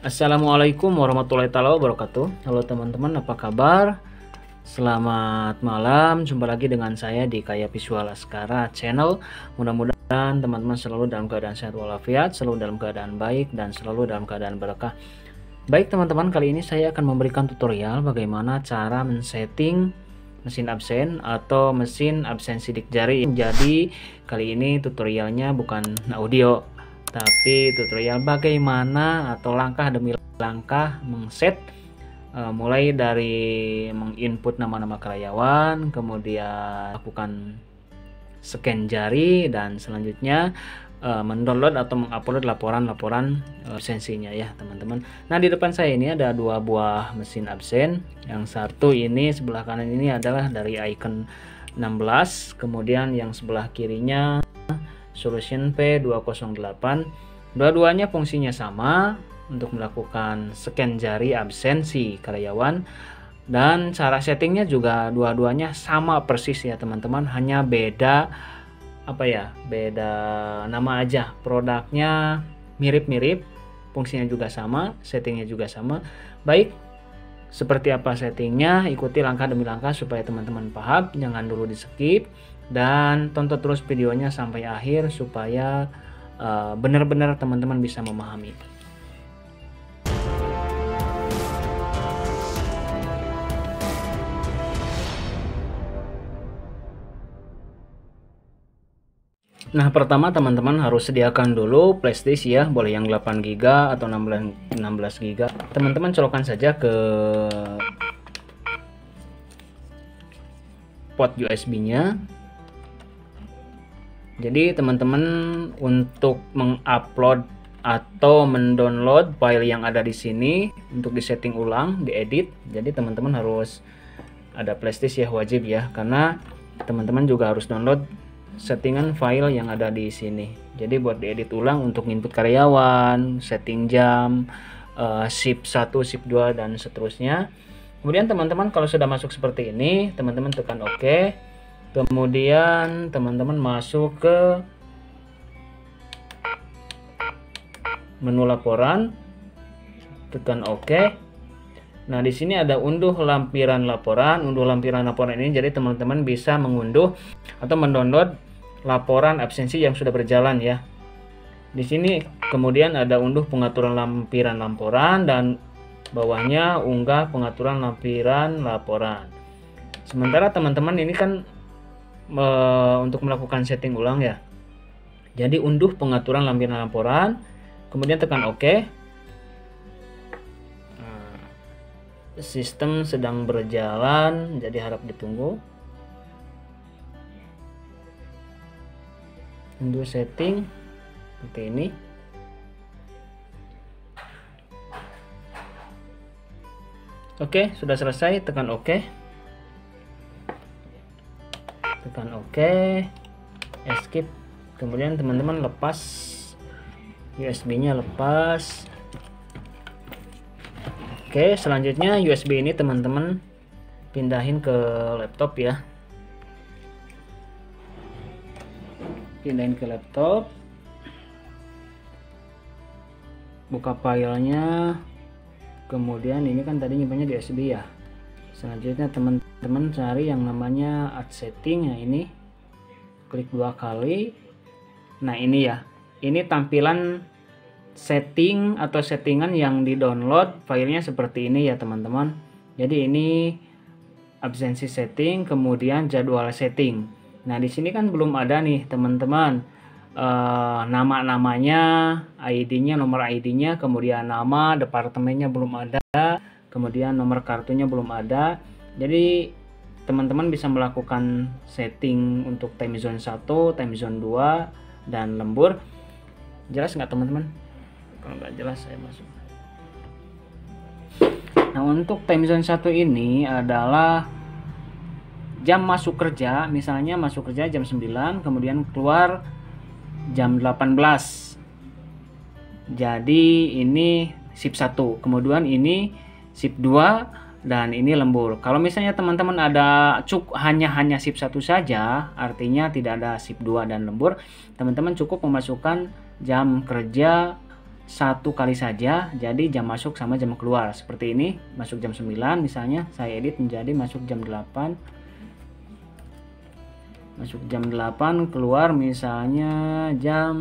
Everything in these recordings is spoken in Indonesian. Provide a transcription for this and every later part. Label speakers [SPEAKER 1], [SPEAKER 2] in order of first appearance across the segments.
[SPEAKER 1] Assalamualaikum warahmatullahi wabarakatuh. Halo teman-teman, apa kabar? Selamat malam, jumpa lagi dengan saya di Kaya Visual Askara Channel. Mudah-mudahan teman-teman selalu dalam keadaan sehat walafiat, selalu dalam keadaan baik, dan selalu dalam keadaan berkah. Baik teman-teman, kali ini saya akan memberikan tutorial bagaimana cara men-setting mesin absen atau mesin absen sidik jari. Jadi kali ini tutorialnya bukan audio, tapi tutorial bagaimana atau langkah demi langkah mengset mulai dari menginput nama-nama karyawan, kemudian lakukan scan jari, dan selanjutnya mendownload atau mengupload laporan-laporan absensinya ya teman-teman. Nah, di depan saya ini ada dua buah mesin absen. Yang satu ini sebelah kanan ini adalah dari icon 16, kemudian yang sebelah kirinya Solution P208. Dua-duanya fungsinya sama untuk melakukan scan jari absensi karyawan, dan cara settingnya juga dua-duanya sama persis ya teman-teman, hanya beda beda nama aja. Produknya mirip-mirip, fungsinya juga sama, settingnya juga sama. Baik, seperti apa settingnya, ikuti langkah demi langkah supaya teman-teman paham. Jangan dulu di skip dan tonton terus videonya sampai akhir supaya benar-benar teman-teman bisa memahami. Nah, pertama teman-teman harus sediakan dulu flashdisk ya, boleh yang 8 GB atau 16 GB. Teman-teman colokkan saja ke port USB-nya. Jadi teman-teman untuk mengupload atau mendownload file yang ada di sini untuk disetting ulang, diedit, jadi teman-teman harus ada flashdisk ya, wajib ya, karena teman-teman juga harus download settingan file yang ada di sini. Jadi buat diedit ulang untuk input karyawan, setting jam, shift 1, shift 2 dan seterusnya. Kemudian teman-teman kalau sudah masuk seperti ini, teman-teman tekan OK. Kemudian teman-teman masuk ke menu laporan, tekan OK. Nah, di sini ada unduh lampiran laporan. Unduh lampiran laporan ini jadi teman-teman bisa mengunduh atau mendownload laporan absensi yang sudah berjalan ya. Di sini kemudian ada unduh pengaturan lampiran laporan dan bawahnya unggah pengaturan lampiran laporan. Sementara teman-teman ini kan untuk melakukan setting ulang ya. Jadi unduh pengaturan lampiran laporan, kemudian tekan OK. Sistem sedang berjalan, jadi harap ditunggu. Undo setting seperti ini. Oke, sudah selesai, tekan OK. Tekan OK, escape. Kemudian teman-teman lepas USB-nya, lepas. Oke, selanjutnya USB ini teman-teman pindahin ke laptop ya. Pindahin ke laptop. Buka filenya. Kemudian ini kan tadi nyimpannya di USB ya. Selanjutnya teman-teman cari yang namanya add setting ya, ini. Klik 2 kali. Nah, ini ya. Ini tampilan setting atau settingan yang di download filenya seperti ini ya teman-teman. Jadi ini absensi setting, kemudian jadwal setting. Nah, di sini kan belum ada nih teman-teman nama-namanya, ID-nya, nomor ID-nya, kemudian nama departemennya belum ada, kemudian nomor kartunya belum ada. Jadi teman-teman bisa melakukan setting untuk time zone 1, time zone 2 dan lembur. Jelas nggak teman-teman? Kalau nggak jelas saya masuk. Nah, untuk time zone 1 ini adalah jam masuk kerja, misalnya masuk kerja jam 9, kemudian keluar jam 18. Jadi ini shift 1, kemudian ini shift 2 dan ini lembur. Kalau misalnya teman-teman ada hanya shift 1 saja, artinya tidak ada shift 2 dan lembur, teman-teman cukup memasukkan jam kerja satu kali saja, jadi jam masuk sama jam keluar. Seperti ini, masuk jam 9 misalnya, saya edit menjadi masuk jam 8. Masuk jam 8, keluar misalnya jam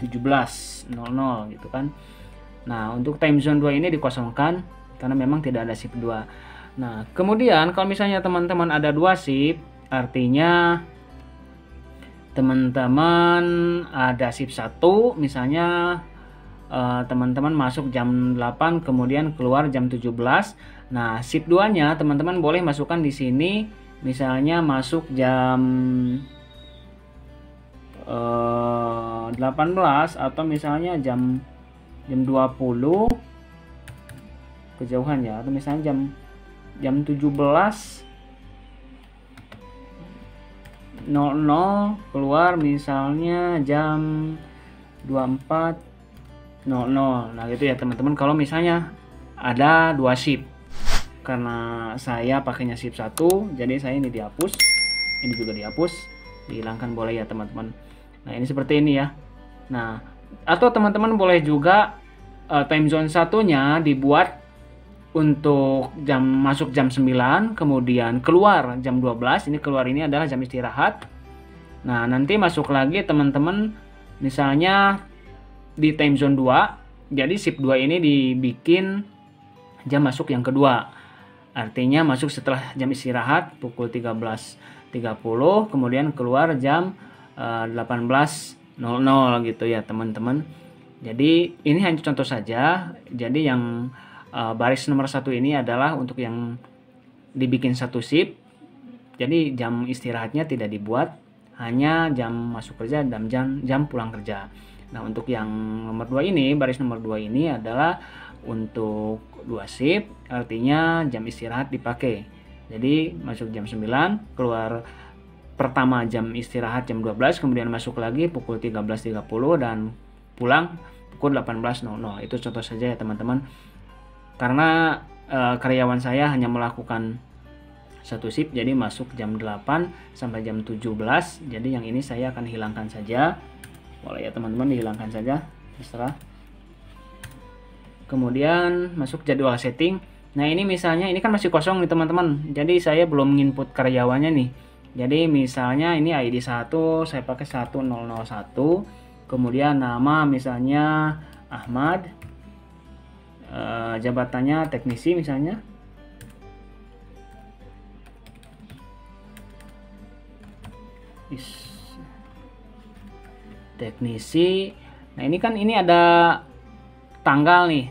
[SPEAKER 1] 17.00 gitu kan. Nah, untuk time zone 2 ini dikosongkan karena memang tidak ada shift 2. Nah, kemudian kalau misalnya teman-teman ada 2 shift, artinya teman-teman ada shift 1, misalnya teman-teman masuk jam 8 kemudian keluar jam 17. Nah, shift 2-nya teman-teman boleh masukkan di sini, misalnya masuk jam 18 atau misalnya jam 20 kejauhan ya, atau misalnya jam 17.00 keluar misalnya jam 24.00. Nah gitu ya teman-teman, kalau misalnya ada 2 shift. Karena saya pakainya shift 1, jadi saya ini dihapus, ini juga dihapus, dihilangkan boleh ya teman-teman. Nah ini seperti ini ya. Nah, atau teman-teman boleh juga time zone satunya dibuat untuk masuk jam 9 kemudian keluar jam 12. Ini keluar ini adalah jam istirahat. Nah nanti masuk lagi teman-teman misalnya di time zone 2, jadi shift 2 ini dibikin jam masuk yang kedua, artinya masuk setelah jam istirahat pukul 13.30 kemudian keluar jam 18.00 gitu ya teman-teman. Jadi ini hanya contoh saja. Jadi yang baris nomor 1 ini adalah untuk yang dibikin satu shift, jadi jam istirahatnya tidak dibuat, hanya jam masuk kerja dan jam pulang kerja. Nah untuk yang nomor 2 ini, baris nomor 2 ini adalah untuk 2 shift, artinya jam istirahat dipakai. Jadi masuk jam 9, keluar pertama jam istirahat jam 12, kemudian masuk lagi pukul 13.30 dan pulang pukul 18.00. Itu contoh saja ya teman-teman. Karena karyawan saya hanya melakukan satu shift, jadi masuk jam 8 sampai jam 17. Jadi yang ini saya akan hilangkan saja. Boleh ya teman-teman, dihilangkan saja, terserah. Kemudian masuk jadwal setting. Nah ini misalnya ini kan masih kosong nih teman-teman, jadi saya belum input karyawannya nih. Jadi misalnya ini ID 1 saya pakai 1001, kemudian nama misalnya Ahmad, jabatannya teknisi misalnya, teknisi. Nah ini kan ini ada tanggal nih,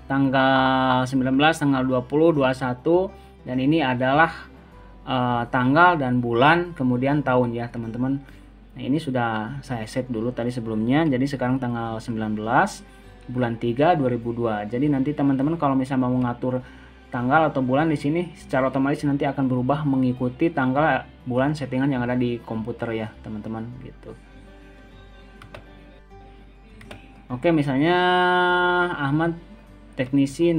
[SPEAKER 1] tanggal 19, tanggal 20, 21, dan ini adalah tanggal dan bulan kemudian tahun ya teman-teman. Nah ini sudah saya set dulu tadi sebelumnya, jadi sekarang tanggal 19 bulan 3 2002. Jadi nanti teman-teman kalau misalnya mau ngatur tanggal atau bulan di sini secara otomatis nanti akan berubah mengikuti tanggal bulan settingan yang ada di komputer ya teman-teman gitu. Oke, misalnya Ahmad teknisi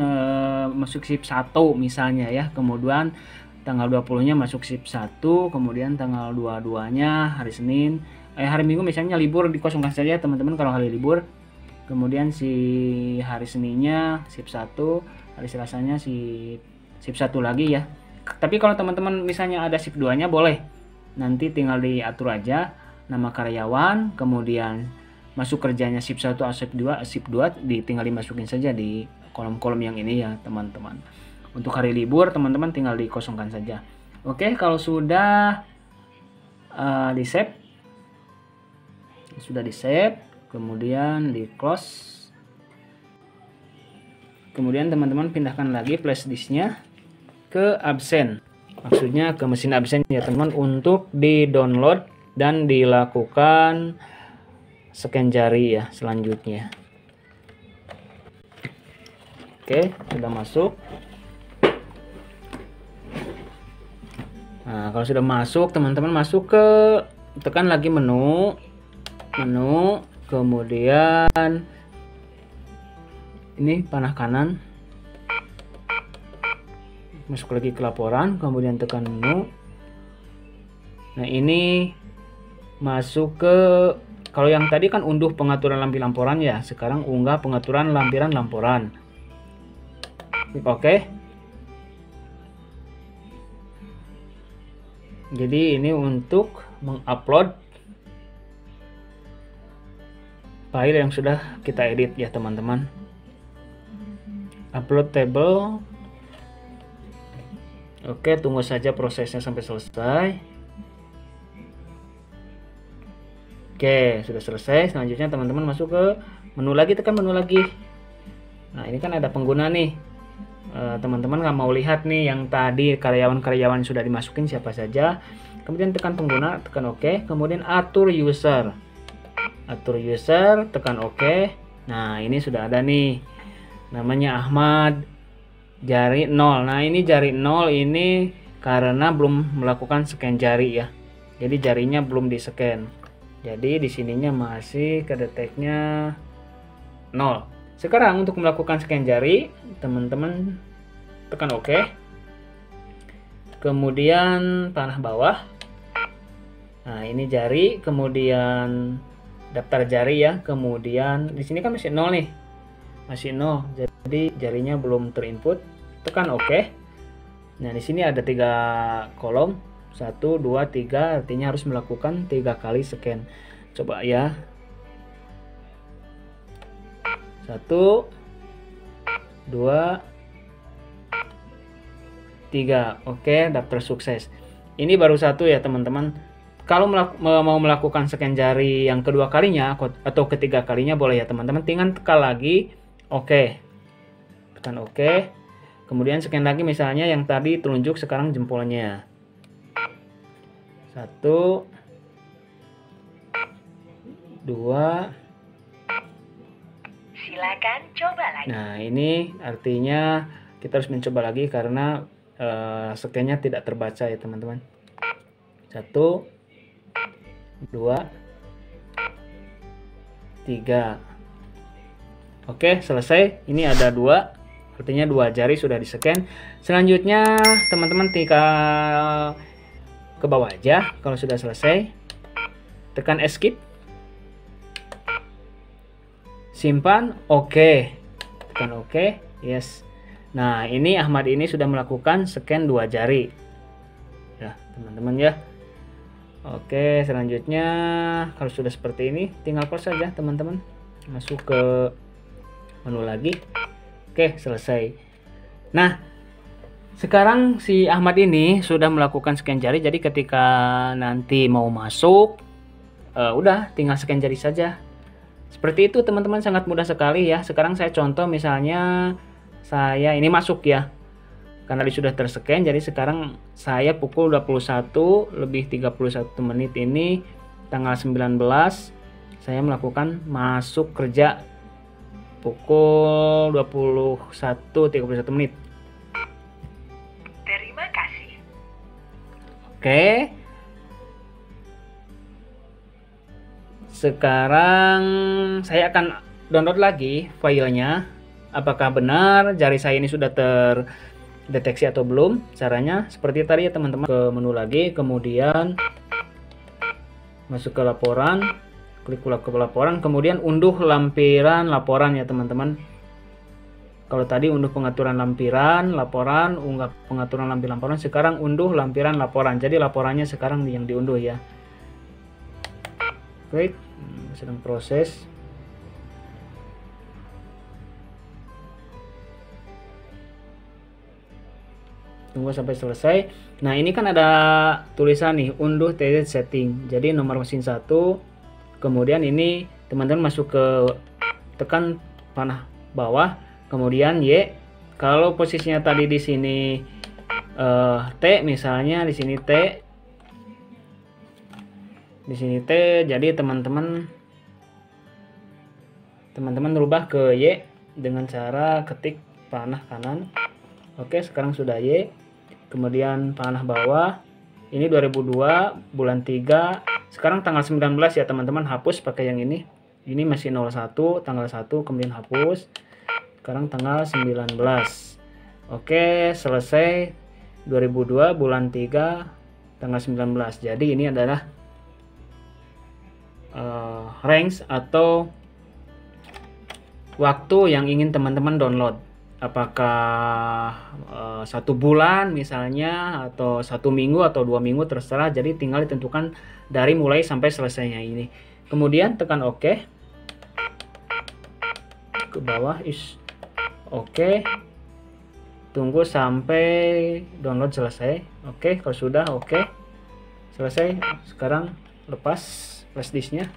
[SPEAKER 1] masuk shift 1 misalnya ya, kemudian tanggal 20-nya masuk shift 1, kemudian tanggal 22-nya hari Senin, hari Minggu misalnya libur dikosongkan saja teman-teman kalau hari libur. Kemudian si hari Seninnya shift 1, hari Selasanya si shift 1 lagi ya. Tapi kalau teman-teman misalnya ada shift 2-nya boleh. Nanti tinggal diatur aja nama karyawan, kemudian masuk kerjanya shift 1 atau shift 2 tinggal dimasukin saja di kolom-kolom yang ini ya teman-teman. Untuk hari libur teman-teman tinggal dikosongkan saja. Oke, kalau sudah di save, sudah di save, kemudian di close, kemudian teman-teman pindahkan lagi flash disknya ke absen, maksudnya ke mesin absen ya teman-teman, untuk di download dan dilakukan scan jari ya selanjutnya. Oke, sudah masuk. Nah kalau sudah masuk teman-teman masuk ke, tekan lagi menu, kemudian ini panah kanan, masuk lagi ke laporan, kemudian tekan menu. Nah ini masuk ke Kalau yang tadi kan unduh pengaturan lampiran laporan ya, sekarang unggah pengaturan lampiran laporan. Klik OK. Jadi ini untuk mengupload file yang sudah kita edit ya teman-teman. Upload table. Oke, tunggu saja prosesnya sampai selesai. Oke, sudah selesai. Selanjutnya teman-teman masuk ke menu lagi, tekan menu lagi. Nah, ini kan ada pengguna nih. Teman-teman nggak mau lihat nih yang tadi karyawan-karyawan sudah dimasukin siapa saja. Kemudian tekan pengguna, tekan OK. Kemudian atur user. Atur user, tekan OK. Nah, ini sudah ada nih. Namanya Ahmad, jari 0. Nah, ini jari 0 ini karena belum melakukan scan jari ya. Jadi jarinya belum di-scan. Jadi di sininya masih kedeteknya 0. Sekarang untuk melakukan scan jari, teman-teman tekan OK. Kemudian panah bawah. Nah, ini jari, kemudian daftar jari ya. Kemudian di sini kan masih 0 nih. Masih 0. Jadi jarinya belum terinput. Tekan OK. Nah, di sini ada 3 kolom. 1 2 3, artinya harus melakukan 3 kali scan. Coba ya. 1 2 3. Oke, daftar sukses. Ini baru 1 ya teman-teman. Kalau mau melakukan scan jari yang kedua kalinya atau ketiga kalinya boleh ya teman-teman, tinggal tekan lagi OK. Tekan OK. Kemudian scan lagi, misalnya yang tadi telunjuk sekarang jempolnya. 1 2.
[SPEAKER 2] Silakan coba lagi.
[SPEAKER 1] Nah, ini artinya kita harus mencoba lagi karena scan-nya tidak terbaca ya teman-teman. 1 2 3. Oke, selesai. Ini ada 2, artinya 2 jari sudah di-scan. Selanjutnya teman-teman tinggal ke bawah aja. Kalau sudah selesai, tekan escape, simpan, oke. Tekan oke, yes. Nah, ini Ahmad ini sudah melakukan scan 2 jari ya teman-teman ya. Oke, selanjutnya kalau sudah seperti ini tinggal close saja teman-teman, masuk ke menu lagi. Oke, selesai. Nah, sekarang si Ahmad ini sudah melakukan scan jari, jadi ketika nanti mau masuk udah tinggal scan jari saja. Seperti itu teman-teman, sangat mudah sekali ya. Sekarang saya contoh, misalnya saya ini masuk ya, karena sudah terscan. Jadi sekarang saya pukul 21:31 menit ini tanggal 19 saya melakukan masuk kerja pukul 21:31 menit.
[SPEAKER 2] Terima kasih.
[SPEAKER 1] Oke. Sekarang saya akan download lagi filenya. Apakah benar jari saya ini sudah terdeteksi atau belum? Caranya seperti tadi ya teman-teman. Ke menu lagi, kemudian masuk ke laporan, klik ke laporan, kemudian unduh lampiran laporan ya teman-teman. Kalau tadi unduh pengaturan lampiran laporan, unggah pengaturan lampiran laporan, sekarang unduh lampiran laporan. Jadi laporannya sekarang yang diunduh ya. Klik, sedang proses. Tunggu sampai selesai. Nah, ini kan ada tulisan nih, unduh TZ setting. Jadi nomor mesin 1. Kemudian ini teman-teman masuk ke, tekan panah bawah, kemudian Y. Kalau posisinya tadi di sini T, misalnya di sini T. Di sini T, jadi teman-teman rubah ke Y dengan cara ketik panah kanan. Oke, sekarang sudah Y. Kemudian panah bawah, ini 2002 bulan 3, sekarang tanggal 19 ya teman-teman, hapus pakai yang ini masih 01 tanggal 1, kemudian hapus, sekarang tanggal 19. Oke, selesai. 2002 bulan 3 tanggal 19. Jadi ini adalah range atau waktu yang ingin teman-teman download. Apakah 1 bulan misalnya, atau 1 minggu atau 2 minggu, terserah. Jadi tinggal ditentukan dari mulai sampai selesainya ini. Kemudian tekan OK. Ke bawah OK. Tunggu sampai download selesai. OK, kalau sudah OK. Selesai. Sekarang lepas flash disknya.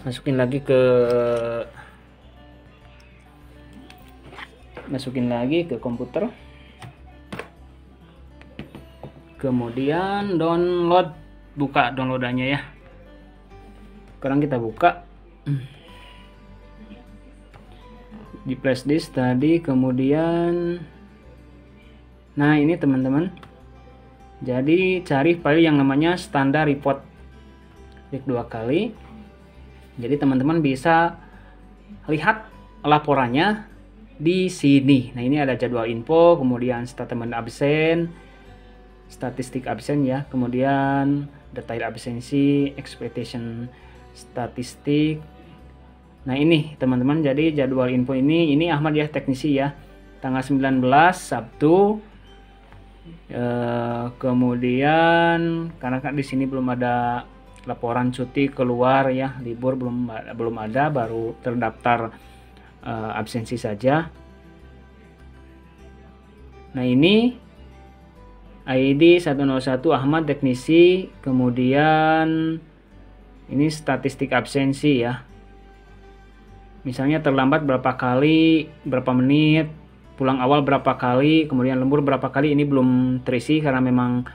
[SPEAKER 1] Masukin lagi ke komputer. Kemudian download, buka downloadannya ya. Sekarang kita buka di flash disk tadi. Kemudian nah ini teman-teman, jadi cari file yang namanya standar report. Klik 2 kali. Jadi teman-teman bisa lihat laporannya di sini. Nah, ini ada jadwal info, kemudian statement absen, statistik absen ya, kemudian detail absensi, expectation statistik. Nah, ini teman-teman, jadi jadwal info ini Ahmad ya, teknisi ya. Tanggal 19 Sabtu. Kemudian karena kan di sini belum ada laporan cuti keluar ya, libur belum ada, baru terdaftar absensi saja. Nah, ini ID 101 Ahmad teknisi, kemudian ini statistik absensi ya. Misalnya terlambat berapa kali, berapa menit, pulang awal berapa kali, kemudian lembur berapa kali. Ini belum terisi karena memang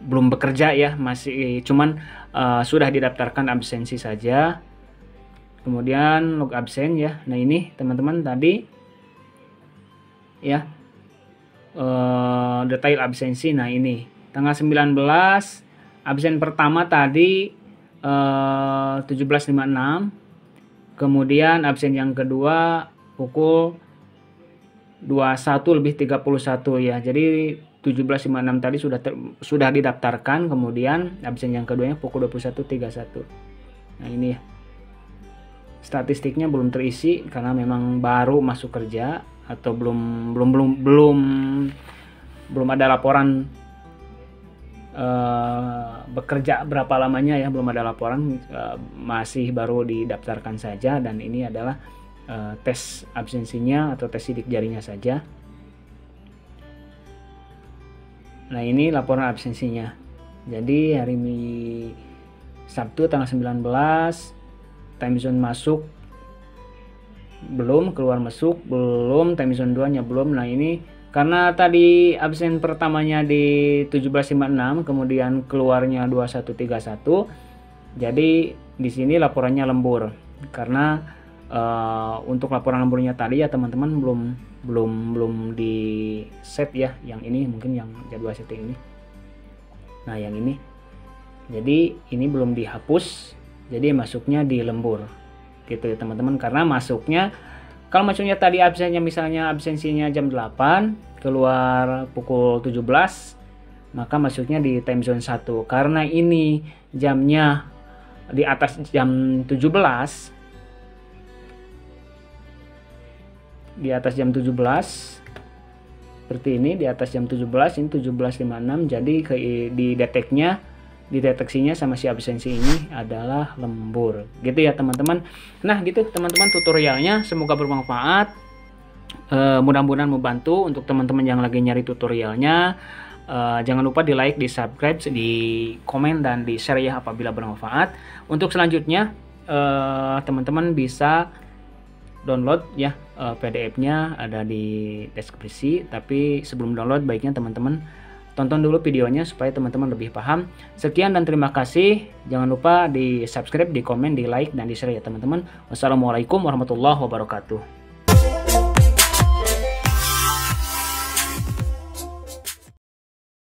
[SPEAKER 1] belum bekerja ya, masih cuman sudah didaftarkan absensi saja. Kemudian log absen ya. Nah, ini teman-teman tadi ya, detail absensi. Nah, ini tanggal 19 absen pertama tadi 17.56, kemudian absen yang kedua pukul 21:31 ya. Jadi 17.56 tadi sudah didaftarkan, kemudian absen yang keduanya pukul 21:31. Nah, ini ya. Statistiknya belum terisi karena memang baru masuk kerja, atau belum ada laporan bekerja berapa lamanya ya, belum ada laporan, masih baru didaftarkan saja. Dan ini adalah tes absensinya atau tes sidik jarinya saja. Nah, ini laporan absensinya. Jadi hari Sabtu tanggal 19, time zone masuk belum, keluar masuk belum, time zone 2-nya belum. Nah, ini karena tadi absen pertamanya di 17.56, kemudian keluarnya 21:31. Jadi di sini laporannya lembur. Karena untuk laporan lemburnya tadi ya teman-teman belum di set ya. Yang ini mungkin yang jadwal setting ini. Nah, yang ini. Jadi ini belum dihapus. Jadi masuknya di lembur. Gitu ya teman-teman, karena kalau masuknya tadi absennya misalnya absensinya jam 8, keluar pukul 17, maka masuknya di time zone 1. Karena ini jamnya di atas jam 17, di atas jam 17 seperti ini, di atas jam 17, ini 17.56, jadi dideteksinya sama si absensi ini adalah lembur. Gitu ya teman-teman. Nah, gitu teman-teman tutorialnya, semoga bermanfaat. Mudah-mudahan membantu untuk teman-teman yang lagi nyari tutorialnya. Jangan lupa di like, di subscribe, di komen, dan di share ya apabila bermanfaat. Untuk selanjutnya teman-teman bisa download ya, PDF-nya ada di deskripsi. Tapi sebelum download baiknya teman-teman tonton dulu videonya supaya teman-teman lebih paham. Sekian dan terima kasih. Jangan lupa di subscribe, di komen, di like, dan di share ya teman-teman. Wassalamualaikum warahmatullahi wabarakatuh.